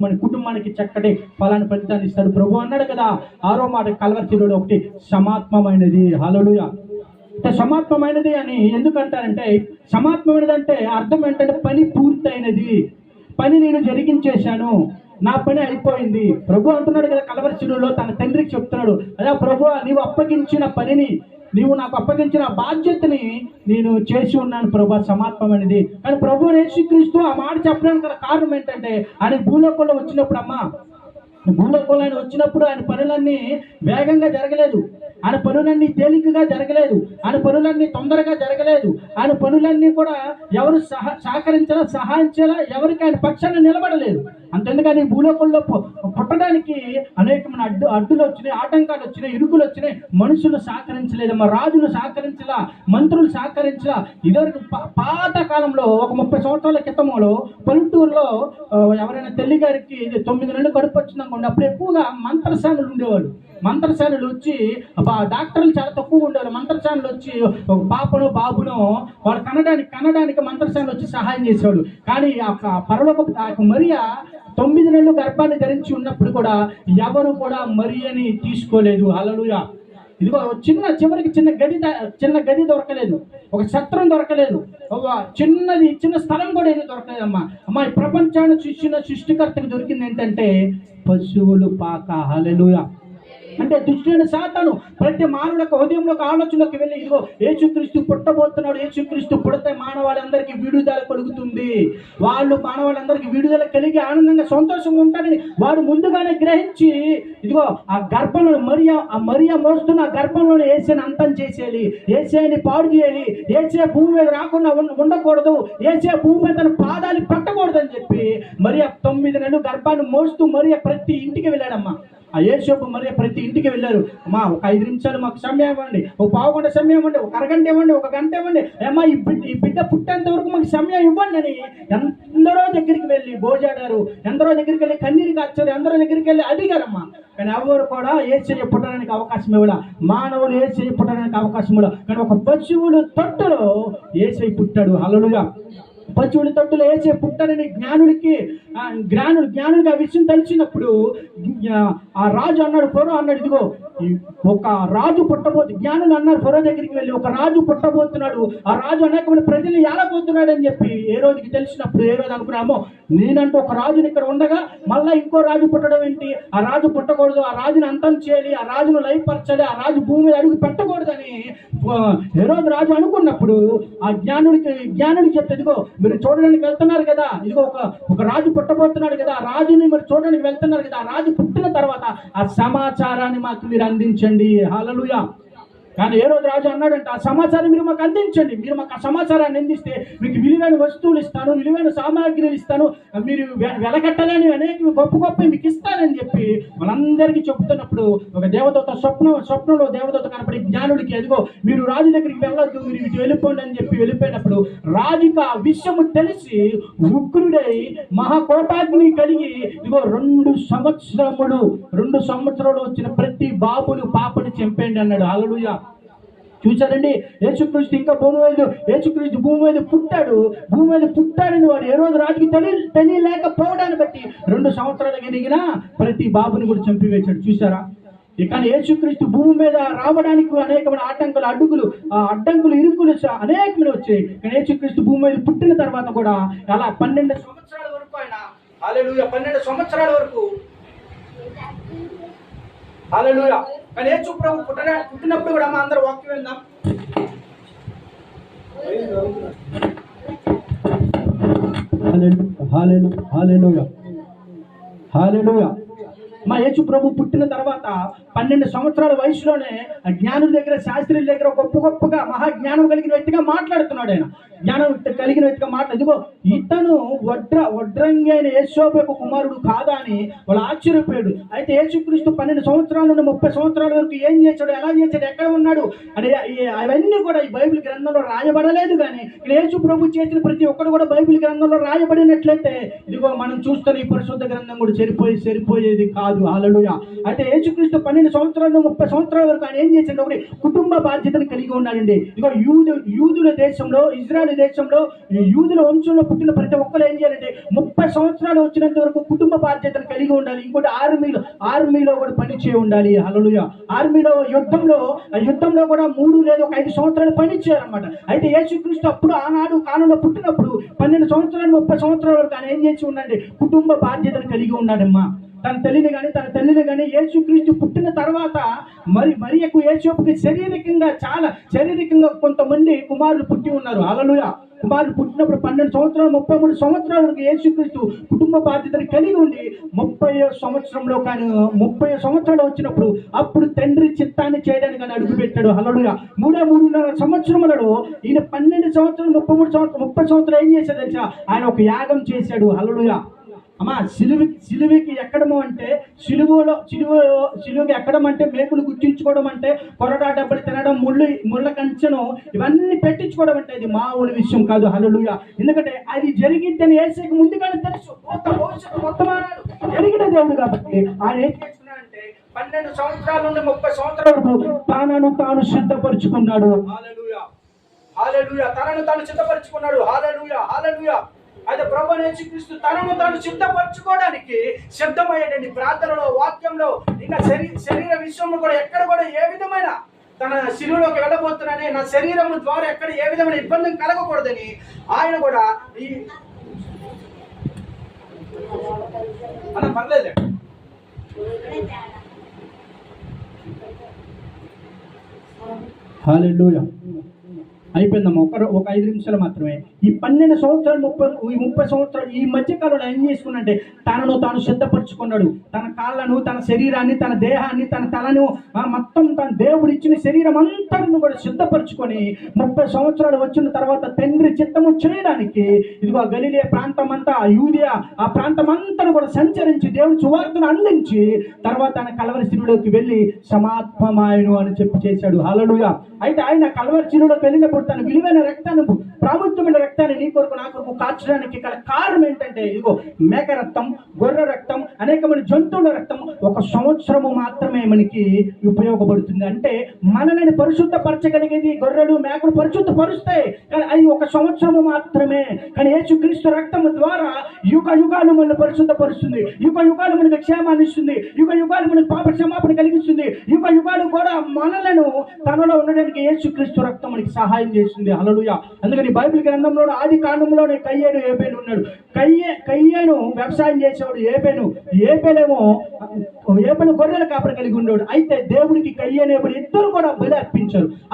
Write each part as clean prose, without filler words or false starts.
మన కుటుంబానికి చక్కటి ఫలాన్ని ఫలితాన్ని ఇస్తాడు. ప్రభు అన్నాడు కదా 6వ మాట కల్వరి శిలువలో ఒకటి, సమాత్మమైనది. హల్లెలూయా. అంటే సమాత్మమైనది అని ఎందుకంటారంటే, సమాత్మమైనది అంటే అర్థం ఏంటంటే పని పూర్తయినది, పని నేను జరిగించేశాను, నా పని అయిపోయింది. ప్రభు అంటున్నాడు కదా కల్వరి శిలువలో తన తండ్రికి చెప్తున్నాడు, అదే ప్రభు నీవు అప్పగించిన పనిని, నీవు నాకు అప్పగించిన బాధ్యతని నేను చేసి ఉన్నాను ప్రభు, సమాత్మమైనది. కానీ ప్రభు యేసుక్రీస్తు ఆ మాట చెప్పడానికి గల కారణం ఏంటంటే, ఆయన భూలోకంలో వచ్చినప్పుడు భూలోకంలో ఆయన వచ్చినప్పుడు ఆయన పనులన్నీ వేగంగా జరగలేదు, ఆయన పనులన్నీ తేలికగా జరగలేదు, ఆయన పనులన్నీ తొందరగా జరగలేదు, ఆయన పనులన్నీ కూడా ఎవరు సహకరించాలా సహాయం చేయాలా ఎవరికి ఆయన పక్షాన్ని నిలబడలేదు. అంతెందుకని భూలోకంలో పుట్టడానికి అనేకమైన అడ్డులు వచ్చినాయి, ఆటంకాలు వచ్చినాయి, ఇరుకులు వచ్చినాయి. మనుషులు సహకరించలేదమ్మా, రాజులు సహకరించలా, మంత్రులు సహకరించలా. ఇదివరకు పాత కాలంలో ఒక 30 సంవత్సరాల క్రితంలో పల్లెటూరులో ఎవరైనా తల్లి గారికి 9 నెలలు కడుపు వచ్చిందనుకోండి, అప్పుడు ఎక్కువగా మంత్రసానులు ఉండేవాళ్ళు. మంత్రసానులు వచ్చి, డాక్టర్లు చాలా తక్కువ ఉండేవాళ్ళు. మంత్రసానులు వచ్చి ఒక పాపను బాబును వాళ్ళు కనడానికి మంత్రసానులు వచ్చి సహాయం చేసేవాళ్ళు. కానీ ఆ పరలోక మరియా 9 నెలలు గర్భాన్ని ధరించి ఉన్నప్పుడు కూడా ఎవరు కూడా మరియని తీసుకోలేదు. హల్లెలూయా. ఇదిగో చివరికి చిన్న గది దొరకలేదు, ఒక సత్రం దొరకలేదు, ఒక చిన్న స్థలం కూడా ఏది దొరకలేదమ్మా. ఈ ప్రపంచాన్ని సృష్టికర్తకు దొరికింది ఏంటంటే పశువులు పాక. హల్లెలూయా. అంటే దుష్టుడైన సాతాను ప్రతి మానవుల హృదయంలోకి ఆలోచనలోకి వెళ్ళి, ఇదిగో యేసుక్రీస్తు పుట్టబోతున్నాడు, యేసుక్రీస్తు పుడితే మానవాళ్ళందరికీ విడుదల కలుగుతుంది, మానవాళ్ళందరికీ విడుదల కలిగి ఆనందంగా సంతోషంగా ఉంటాడని వాడు ముందుగానే గ్రహించి, ఇదిగో ఆ గర్భంలో మరియా మోస్తున్న ఆ గర్భంలోనే యేసుని అంతం చేసేయాలి, యేసుని పాడు చేయాలి, యేసు భూమి మీద రాకుండా ఉండకూడదు, యేసు భూమి మీద తన పాదాలు పెట్టకూడదు అని చెప్పి మరియా 9 నెలలు గర్భాన్ని మోస్తూ మరియా ప్రతి ఇంటికి వెళ్ళాడమ్మా. ఆ యేసోపు మరియా ప్రతి ఇంటికి వెళ్ళారు. అమ్మా ఒక 5 నిమిషాలు మాకు సమయం ఇవ్వండి, ఒక పావుగంట సమయం ఇవ్వండి, ఒక అరగంట ఇవ్వండి, ఒక గంట ఇవ్వండి, అమ్మా ఈ బిడ్డ పుట్టేంత వరకు మాకు సమయం ఇవ్వండి అని ఎందరో దగ్గరికి వెళ్ళి భోజాడారు, ఎందరో దగ్గరికి వెళ్ళి కన్నీరు కాచారు, ఎందరో దగ్గరికి వెళ్ళి అడిగారమ్మా. కానీ ఎవరు కూడా యేసయ్య పుట్టడానికి అవకాశం ఇవ్వడా, మానవులు యేసయ్య పుట్టడానికి అవకాశం ఇవ్వడా. కానీ ఒక పశువుల తొట్టులో యేసయ్య పుట్టాడు. హల్లెలూయా. పశువుల తొట్టులో యేసయ్య పుట్టాడని జ్ఞానుడికి ఆ విషయం తెలిసినప్పుడు ఆ రాజు అన్నాడు, ఫరో అన్నాడు, ఇదిగో ఒక రాజు జ్ఞానులు అన్నారు ఫరో దగ్గరికి వెళ్ళి, ఒక రాజు పుట్టబోతున్నాడు, ఆ రాజు అనేకమైన ప్రజలు ఏలబోతున్నాడు అని చెప్పి ఏ రోజుకి తెలిసినప్పుడు ఏ రోజు అనుకున్నామో, నేనంటూ ఒక రాజుని ఇక్కడ ఉండగా మళ్ళీ ఇంకో రాజు పుట్టడం ఏంటి, ఆ రాజు పుట్టకూడదు, ఆ రాజుని అంతం చేయాలి, ఆ రాజును లయపరచాలి, ఆ రాజు భూమి మీద అడుగు పెట్టకూడదని హెరోదు రాజు అనుకున్నప్పుడు ఆ జ్ఞానుడికి చెప్తే, ఇదిగో మీరు చూడడానికి వెళ్తున్నారు కదా, ఇదిగో ఒక రాజు పుట్టబోతున్నాడు కదా, ఆ రాజుని మీరు చూడడానికి వెళ్తున్నారు కదా, ఆ రాజు పుట్టిన తర్వాత ఆ సమాచారాన్ని మాకు మీరు అందించండి. హల్లెలూయా. కానీ ఏ రోజు రాజు అన్నాడంటే, ఆ సమాచారం మీరు మాకు అందించండి, మీరు మాకు ఆ సమాచారాన్ని అందిస్తే మీకు విలువైన వస్తువులు ఇస్తాను, విలువైన సామాగ్రిలు ఇస్తాను, మీరు వెలకట్టలేని అనేక గొప్ప మీకు ఇస్తానని చెప్పి వాళ్ళందరికీ చెప్తున్నప్పుడు ఒక దేవదూత స్వప్నంలో దేవదూత కనపడి జ్ఞానుడికి, అదిగో మీరు రాజు దగ్గరికి వెళ్ళొద్దు, మీరు ఇటు వెళ్ళిపోండి అని చెప్పి వెళ్ళిపోయినప్పుడు రాజుకి ఆ విషయము తెలిసి ఉగ్రుడై మహాకోటాగ్ని కలిగి, ఇదిగో 2 సంవత్సరాలు వచ్చిన ప్రతి బాబును పాపని చంపేయండి అన్నాడు. హల్లెలూయా. చూసారండి, యేసుక్రీస్తు ఇంకా యేసుక్రీస్తు భూమి మీద పుట్టాడని వాడు ఏ రోజు రాజుకి తెలియలేకపోవడాన్ని బట్టి 2 సంవత్సరాలు ఎదిగినా ప్రతి బాబుని కూడా చంపివేశాడు. చూసారా? కానీ యేసుక్రీస్తు భూమి మీద రావడానికి అనేకమైన అడ్డంకులు ఇరుకులు అనేకమైన వచ్చాయి. కానీ యేసుక్రీస్తు భూమి మీద పుట్టిన తర్వాత కూడా అలా 12 సంవత్సరాల వరకు ఆయన, హల్లెలూయా, 12 సంవత్సరాల వరకు, హల్లెలూయా. కానీ యేసు ప్రభు పుట్టినప్పుడు కూడా మా అందరూ వాక్యం వెళ్దాం. హల్లెలూయా. హల్లెలూయా. మా యేసు ప్రభు పుట్టిన తర్వాత 12 సంవత్సరాల వయసులోనే జ్ఞానుల దగ్గర, శాస్త్రుల దగ్గర గొప్పగా మహాజ్ఞానం కలిగిన వ్యక్తిగా మాట్లాడుతున్నాడు. ఆయన జ్ఞానం కలిగిన వ్యక్తిగా ఇదిగో ఇతను వడ్రంగి అయిన యేసోపు యొక్క కుమారుడు కాదా అని వాళ్ళు ఆశ్చర్యపోయాడు. అయితే యేసుక్రీస్తు 12 సంవత్సరాల నుండి 30 సంవత్సరాల వరకు ఏం చేశాడు, ఎలా చేశాడు, ఎక్కడ ఉన్నాడు అని అవన్నీ కూడా ఈ బైబిల్ గ్రంథంలో రాయబడలేదు. కానీ యేసు ప్రభు చేసిన ప్రతి ఒక్కరు కూడా బైబిల్ గ్రంథంలో రాయబడినట్లయితే, ఇదిగో మనం చూస్తున్న ఈ పరిశుద్ధ గ్రంథం కూడా సరిపోయేది కాదు. కాదు. హల్లెలూయా. అయితే యేసుక్రీస్తు 12 సంవత్సరాలు 30 సంవత్సరాల వరకు ఆయన ఏం చేశాడు? ఒకటి కుటుంబ బాధ్యతను కలిగి ఉన్నాడండి. ఇదిగో యూదుల దేశంలో, ఇజ్రాయెల్ దేశంలో, యూదుల వంశంలో పుట్టిన ప్రతి ఒక్కరు ఏం చేయాలంటే 30 సంవత్సరాలు వచ్చినంత వరకు కుటుంబ బాధ్యతను కలిగి ఉండాలి. ఇంకోటి ఆర్మీలో కూడా పని చేయ ఉండాలి. హల్లెలూయా. ఆర్మీలో యుద్ధంలో కూడా 3 లేదా 5 సంవత్సరాలు పని చేయాలన్నమాట. అయితే యేసుక్రీస్తు అప్పుడు ఆనాడు కాలంలో పుట్టినప్పుడు 12 సంవత్సరాలు 30 సంవత్సరాల వరకు ఆయన ఏం చేసి ఉన్నాడంటే కుటుంబ బాధ్యతను కలిగి ఉన్నాడమ్మా. తన తల్లిని కానీ యేసుక్రీస్తు పుట్టిన తర్వాత మరి ఎక్కువ యేసుకి శారీరకంగా కొంతమంది కుమారులు పుట్టి ఉన్నారు. హల్లెలూయా. కుమారులు పుట్టినప్పుడు 12 సంవత్సరాలు 33 సంవత్సరాల వరకు యేసుక్రీస్తు కుటుంబ బాధ్యతను కలిగి ఉండి 30 సంవత్సరాలు వచ్చినప్పుడు అప్పుడు తండ్రి చిత్తాన్ని చేయడానికి అని అడుగు పెట్టాడు. హల్లెలూయా. 3.5 సంవత్సరములలో ఈయన 12 సంవత్సరాలు 30 సంవత్సరాలు ఏం చేశాడు తెలుసా? ఆయన ఒక యాగం చేశాడు. హల్లెలూయా. అమ్మా, సిలువకి ఎక్కడము అంటే సిలువకి ఎక్కడం అంటే మేకులు గుర్తించుకోవడం అంటే కొరడా డబ్బులు తినడం, ముళ్ళ కంచెను ఇవన్నీ పెట్టించుకోవడం అంటే ఇది మామూలు విషయం కాదు. హల్లెలూయా. ఎందుకంటే అది జరిగిద్దని యేసుకి ముందుగానే తెలుసు. మొత్తం జరిగిన దేవుడు కాబట్టి ఆయన ఏం చేస్తున్నాడంటే 12 సంవత్సరాల నుండి 30 సంవత్సరాల వరకు తాను సిద్ధపరుచుకున్నాడు. హల్లెలూయా. హల్లెలూయా. తాను సిద్ధపరుచుకున్నాడు. హల్లెలూయా. హల్లెలూయా. అయితే ప్రభువైన యేసుక్రీస్తు తాను సిద్ధపరచుకోవడానికి సిద్ధమయ్యాడండి. ప్రార్థనలో, వాక్యంలో, ఇంకా శరీర విషయంలో కూడా ఎక్కడ కూడా ఏ విధమైన తన శిలువలోకి వెళ్ళబోతున్నానే నా శరీరం ద్వారా ఎక్కడ ఏ విధమైన ఇబ్బంది కలగకూడదని ఆయన కూడా పర్లేదు హల్లెలూయా. అయిపోయిందమ్మా. ఒక 5 నిమిషాలు మాత్రమే. ఈ 12 సంవత్సరాలు 30 సంవత్సరాలు ఈ మధ్యకాలంలో ఏం చేసుకున్నాడంటే తాను సిద్ధపరచుకున్నాడు. తన కాళ్ళను, తన శరీరాన్ని, తన దేహాన్ని, తన తలను మొత్తం తన దేవుడు ఇచ్చిన శరీరం అంతను కూడా సిద్ధపరచుకొని 30 సంవత్సరాలు వచ్చిన తర్వాత తండ్రి చిత్తము చేయడానికి ఇదిగో గలిలే ప్రాంతం అంతా, యూదియా ఆ ప్రాంతం అంతా కూడా సంచరించి దేవుని సువార్తను అందించి తర్వాత ఆయన కల్వరి శిలువలోకి వెళ్ళి సమాత్మమాయను అని చెప్పి చేశాడు. హల్లెలూయా. అయితే ఆయన కల్వరి శిలువలోకి వెళ్ళినప్పుడు తన విలువైన రక్తాన్ని, ప్రాముఖ్యమైన రక్తాన్ని నీ కొరకు నా కొరకు కార్చడానికి గల కారణం ఏంటంటే ఇదిగో మేక రక్తం, గొర్రె రక్తం, అనేకమైన జంతువుల రక్తం 1 సంవత్సరము మాత్రమే మనకి ఉపయోగపడుతుంది. అంటే మనల్ని పరిశుద్ధపరచగలిగేది గొర్రెలు, మేకలు పరిశుద్ధపరుస్తాయి, కానీ అది 1 సంవత్సరము మాత్రమే. కానీ యేసుక్రీస్తు రక్తము ద్వారా యుగాలు మనల్ని పరిశుద్ధపరుస్తుంది, యుగాలు మనకి క్షేమాన్ని ఇస్తుంది, యుగాలు మనకి పాప క్షమాపణ కలిగిస్తుంది, యుగాలు కూడా మనలను తనలో ఉండడానికి యేసుక్రీస్తు రక్తం మనకి సహాయం చేస్తుంది. హల్లెలూయా. అందుకని బైబిల్ గ్రంథంలో ఆది కాండంలోనే కయ్యేను ఏబేలు ఉన్నాడు. కయ్యేను వ్యవసాయం చేసేవాడు, ఏబేలేమో గొర్రెల కాపరి కలిగి ఉండేవాడు. అయితే దేవుడికి కయ్యేనేబుడు ఇద్దరు కూడా బలి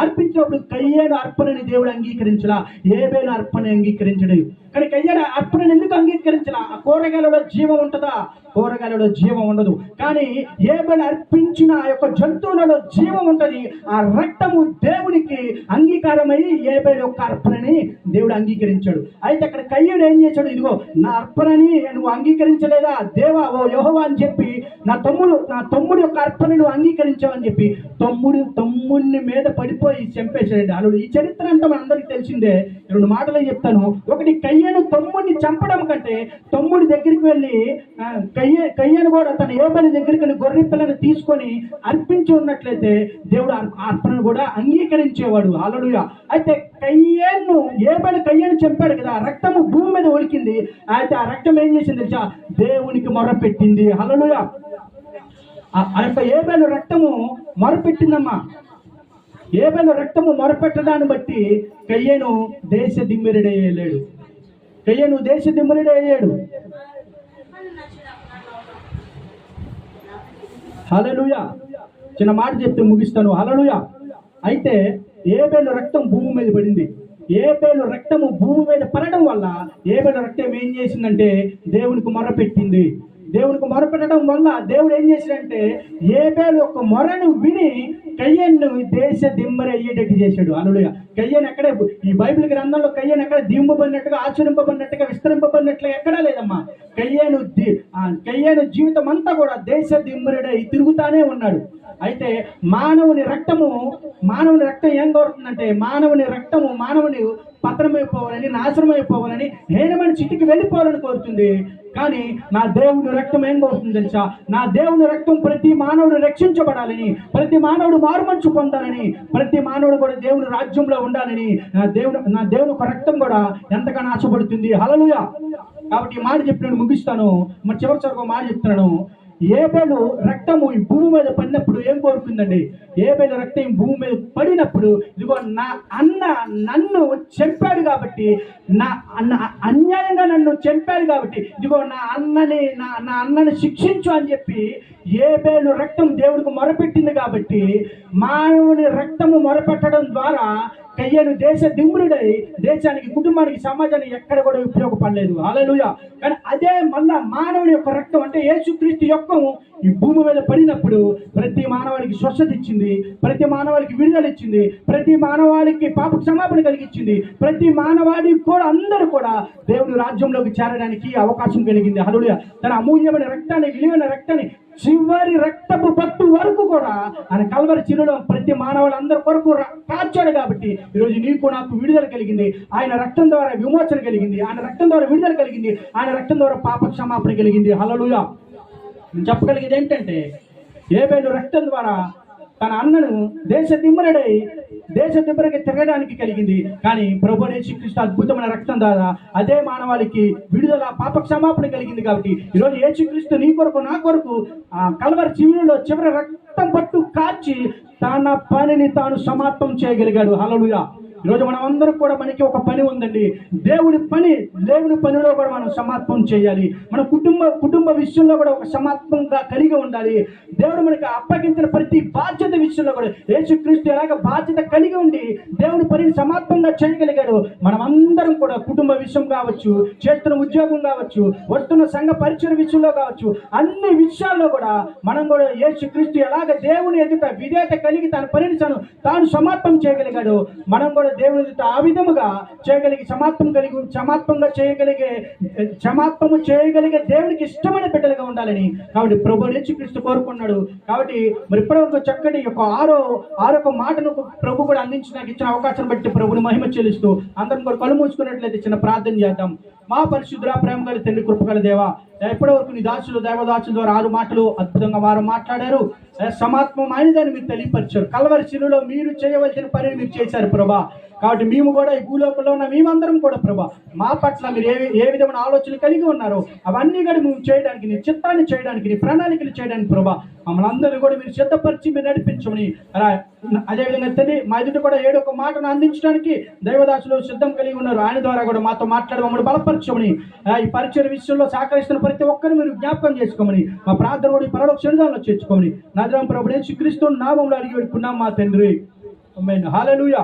అర్పించినప్పుడు కయ్యేను అర్పణని దేవుడు అంగీకరించలా, ఏబేలు అర్పణ అంగీకరించడు. కానీ కయ్యేను అర్పణని ఎందుకు అంగీకరించలా? ఆ కూరగాయలలో జీవం ఉంటుందా? కూరగాయలలో జీవం ఉండదు. కానీ ఏబేలు అర్పించిన ఆ యొక్క జంతువులలో జీవం ఉంటది. ఆ రక్తము దేవునికి అంగీకారమై ఏబేలు యొక్క అర్పణని దేవుడు అంగీకరించాడు. అయితే అక్కడ కయ్యేను ఏం చేశాడు? ఇదిగో నా అర్పణని నువ్వు అంగీకరించలేదా దేవా, ఓ యెహోవా అని చెప్పి నా తమ్ముడు యొక్క అర్పణను నువ్వు అంగీకరించావని చెప్పి తమ్ముడిని మీద పడిపోయి చంపేశాడండి. అలా ఈ చరిత్ర అంతా మనందరికీ తెలిసిందే. 2 మాటలు చెప్తాను. ఒకటి, కయ్యేను తమ్ముడిని చంపడం కంటే తమ్ముడి దగ్గరికి వెళ్ళి కయ్యేను కూడా తన ఏబేలు దగ్గరికి వెళ్ళి గొర్రె పిల్లని తీసుకొని అర్పించి ఉన్నట్లయితే దేవుడు అర్పణను కూడా అంగీకరించేవాడు. హల్లెలూయా. అయితే ఏబేలు కయ్యేను చంపాడు కదా, రక్తము భూమి మీద ఒలికింది. అయితే ఆ రక్తం ఏం చేసింది తెలుసా? దేవునికి మొరపెట్టింది. హల్లెలూయా. ఆ యొక్క ఏబేలు రక్తము మొరపెట్టిందమ్మా. ఏబేలు రక్తము మొరపెట్టడాన్ని బట్టి కయ్యేను దేశ దిమ్మిరుడయ్యాడు. హల్లెలూయా. చిన్న మాట చెప్తే ముగిస్తాను. హల్లెలూయా. అయితే ఏబేలు రక్తం భూమి మీద పడింది. ఏబేలు రక్తము భూమి మీద పడడం వల్ల ఏబేలు రక్తం ఏం చేసిందంటే దేవునికి మొరపెట్టింది. దేవునికి మొరపెట్టడం వల్ల దేవుడు ఏం చేశాడంటే ఏబేలు యొక్క మొరను విని కయ్యేను దేశ దిమ్మరి అయ్యేటట్టు చేశాడు. హల్లెలూయా. కయ్యేను ఎక్కడే ఈ బైబిల్ గ్రంథంలో కయ్యేను ఎక్కడ దింపబడినట్టుగా, ఆచరింపబడినట్టుగా, విస్తరింపబడినట్లుగా ఎక్కడా లేదమ్మా. కయ్యేను జీవితం అంతా కూడా దేశ దిమ్మరుడై తిరుగుతానే ఉన్నాడు. అయితే మానవుని రక్తం ఏం కోరుతుందంటే మానవుని పతనమైపోవాలని, నాశనం అయిపోవాలని, హీనమైన స్థితికి వెళ్ళిపోవాలని కోరుతుంది. కానీ నా దేవుని రక్తం ఏం కోరుతుంది తెలుసా? నా దేవుని రక్తం ప్రతి మానవుడు రక్షించబడాలని, ప్రతి మానవుడు మారుమనసు పొందాలని, ప్రతి మానవుడు కూడా దేవుని రాజ్యంలో ఉండాలని నా దేవుని ఒక రక్తం కూడా ఎంతగానో ఆశపడుతుంది. హల్లెలూయా. కాబట్టి ఈ మాట చెప్పినట్టు ముగిస్తాను. మరి చివరికి మాట చెప్తున్నాను. ఏబేలు రక్తము ఈ భూమి మీద పడినప్పుడు ఏం కోరుకుందండి? ఏబేలు రక్తం ఈ భూమి మీద పడినప్పుడు, ఇదిగో నా అన్న నన్ను చంపాడు కాబట్టి, నా అన్న అన్యాయంగా నన్ను చంపాడు కాబట్టి, ఇదిగో నా అన్నని శిక్షించు అని చెప్పి ఏబేలు రక్తం దేవుడికి మొరపెట్టింది. కాబట్టి మానవుని రక్తము మొరపెట్టడం ద్వారా కయ్యను దేశ దిమ్ముడై దేశానికి, కుటుంబానికి, సమాజానికి ఎక్కడ కూడా ఉపయోగపడలేదు. హల్లెలూయా. కానీ అదే మళ్ళా మానవుని యొక్క రక్తం అంటే యేసుక్రీస్తు యొక్క ఈ భూమి మీద పడినప్పుడు ప్రతి మానవాడికి స్వస్థత ఇచ్చింది, ప్రతి మానవాడికి విడుదల ఇచ్చింది, ప్రతి మానవాడికి పాప క్షమాపణ కలిగించింది, ప్రతి మానవాడికి కూడా అందరూ కూడా దేవుని రాజ్యంలోకి చేరడానికి అవకాశం కలిగింది. హల్లెలూయా. తన అమూల్యమైన రక్తాన్ని, విలువైన రక్తాన్ని చివరి రక్తపు పట్టు వరకు కూడా ఆయన కల్వరి శిలువలో ప్రతి మానవులందరి కొరకు కాచాడు. కాబట్టి ఈరోజు నీకు నాకు విడుదల కలిగింది. ఆయన రక్తం ద్వారా విమోచన కలిగింది, ఆయన రక్తం ద్వారా విడుదల కలిగింది, ఆయన రక్తం ద్వారా పాప క్షమాపణ కలిగింది. హల్లెలూయా. నేను చెప్పగలిగేది ఏంటంటే, ఏబేలు రక్తం ద్వారా తన అన్నను దేశ దిమ్మరకి తిరగడానికి కలిగింది. కానీ ప్రభువు యేసుక్రీస్తు అద్భుతమైన రక్తం ద్వారా అదే మానవాళికి విడుదల, పాప క్షమాపణ కలిగింది. కాబట్టి ఈరోజు యేసుక్రీస్తు నీ కొరకు, నా కొరకు కల్వరి శిలువలో చివరి రక్తం పట్టు కాచి తన పనిని తాను సమాప్తం చేయగలిగాడు. హల్లెలూయా. ఈరోజు మనం అందరం కూడా మనకి ఒక పని ఉందండి. దేవుని పనిలో కూడా మనం సమాత్మం చేయాలి. మన కుటుంబ విషయంలో కూడా ఒక సమాత్మంగా కలిగి ఉండాలి. దేవుడు మనకి అప్పగించిన ప్రతి బాధ్యత విషయంలో కూడా యేసుక్రీస్తు ఎలాగ బాధ్యత కలిగి ఉండి దేవుని పనిని సమాత్మంగా చేయగలిగాడు. మనం అందరం కూడా కుటుంబ విషయం కావచ్చు, చేస్తున్న ఉద్యోగం కావచ్చు, వస్తున్న సంఘ పరిచయ విషయంలో కావచ్చు, అన్ని విషయాల్లో కూడా మనం కూడా యేసుక్రీస్తు ఎలాగ దేవుని ఎదుట విధేయత కలిగి తన పనిని తాను సమాప్తం చేయగలిగాడు, మనం కూడా దేవుని ఎదుట ఆ విధముగా చేయగలిగి సమాప్తంగా చేయగలిగే దేవునికి ఇష్టమైన బిడ్డలుగా ఉండాలని కాబట్టి ప్రభువు యేసుక్రీస్తు కోరుకున్నాడు. కాబట్టి మరి ఇప్పటివరకు చక్కటి ఒక ఆరొక మాటను ప్రభు కూడా అందించడానికి ఇచ్చిన అవకాశం బట్టి ప్రభుని మహిమ చెల్లిస్తూ అందరం కూడా కళ్ళు మూసుకున్నట్లయితే చిన్న ప్రార్థన చేద్దాం. మా పరిశుద్ధుడా, ప్రేమ గల తండ్రి, కృపగల దేవా, ఎప్పటివరకు నీ దేవదాసుల ద్వారా 6 మాటలు అద్భుతంగా వారు మాట్లాడారు. సమాత్మం ఆయనదని మీరు తెలియపరిచారు. కల్వరి శిలువలో మీరు చేయవలసిన పనిని మీరు చేశారు ప్రభా. కాబట్టి మేము కూడా ఈ భూలోకంలో ఉన్న మేమందరం కూడా ప్రభా మా పట్ల మీరు ఏ విధమైన ఆలోచనలు కలిగి ఉన్నారో అవన్నీ కూడా మేము చేయడానికి, నీ చిత్తాన్ని చేయడానికి, నీ ప్రణాళికలు చేయడానికి ప్రభా మమ్మల్ని అందరూ కూడా మీరు సిద్ధపరిచి మీరు నడిపించమని, అదేవిధంగా తండ్రి మా ఎదుట కూడా 7 మాటను అందించడానికి దైవదాసులు సిద్ధం కలిగి ఉన్నారు. ఆయన ద్వారా కూడా మాతో మాట్లాడి మమ్మల్ని బలపరచమని, ఈ పరిచయ విషయంలో సహకరిస్తున్న ప్రతి ఒక్కరిని మీరు జ్ఞాపకం చేసుకోమని, మా ప్రార్థన కూడా ఈ పరలోక శరీరంలో చేర్చుకోమని నజరేయుడైన ప్రభువు యేసుక్రీస్తు నామములో అడిగి పెట్టుకున్నాం మా తండ్రి. ఆమేన్. హల్లెలూయా.